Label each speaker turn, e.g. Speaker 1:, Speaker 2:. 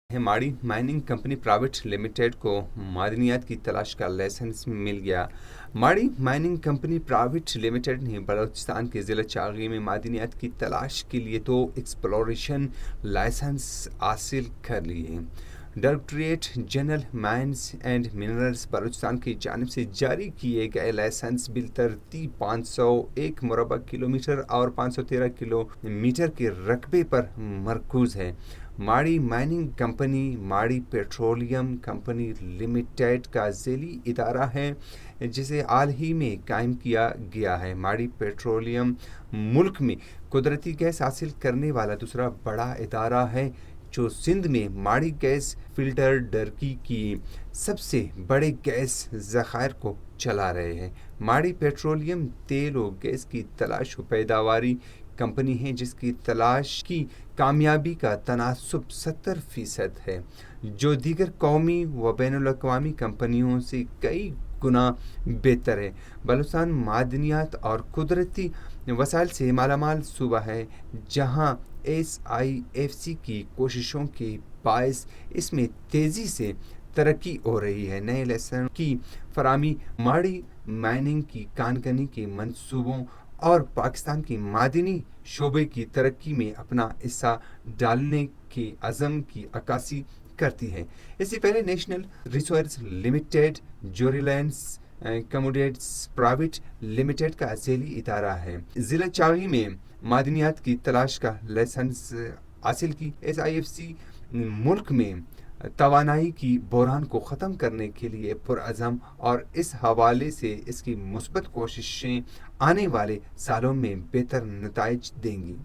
Speaker 1: माड़ी mining company private limited को मादनियात की तलाश का लाइसेंस मिल गया। माड़ी माइनिंग कंपनी प्राइवेट लिमिटेड ने बलूचिस्तान के ज़िला चागी में मादनियात की तलाश के लिए 2 एक्सप्लोरेशन लाइसेंस हासिल कर लिए। Directorate general mines and minerals Balochistan की जानिब से जारी किए गए लाइसेंस बिल तरतीब 501 मुरबा किलोमीटर और 513 किलोमीटर के रकबे पर मरकूज है। माड़ी माइनिंग कंपनी माड़ी पेट्रोलियम कंपनी लिमिटेड का ज़ेली इदारा है, जिसे हाल ही में कायम किया गया है। माड़ी पेट्रोलियम मुल्क में कुदरती गैस हासिल करने वाला दूसरा बड़ा इदारा है, जो सिंध में माड़ी गैस फिल्टर डरकी की सबसे बड़े गैस ज़खायर को चला रहे हैं। माड़ी पेट्रोलियम तेल और गैस की तलाश व पैदावारी कंपनी है, जिसकी तलाश की कामयाबी का तनासुब 70% है, जो दीगर कौमी व बैनुल-अक़वामी कंपनियों से कई गुना बेहतर है। बलूचिस्तान मादनियात और कुदरती वसाइल से मालामाल सूबा है, जहाँ SIFC की कोशिशों के बायस इसमें तेज़ी से तरक्की हो रही है। नए लाइसेंस की फराहमी माड़ी माइनिंग की कानकनी के मंसूबों और पाकिस्तान की मादनी शोबे की तरक्की में अपना हिस्सा डालने के अज़म की अक्कासी करती है। इससे पहले नेशनल रिसोर्स लिमिटेड, जोरीलैंड्स कमोडिटीज प्राइवेट लिमिटेड का ज़ेली इदारा है। ज़िला चागी में मादनियात की तलाश का लाइसेंस हासिल की। SIFC मुल्क में तवानाई की बहरान को ख़त्म करने के लिए पुरअज़म और इस हवाले से इसकी मुस्बत कोशिशें आने वाले सालों में बेहतर नताइज देंगी।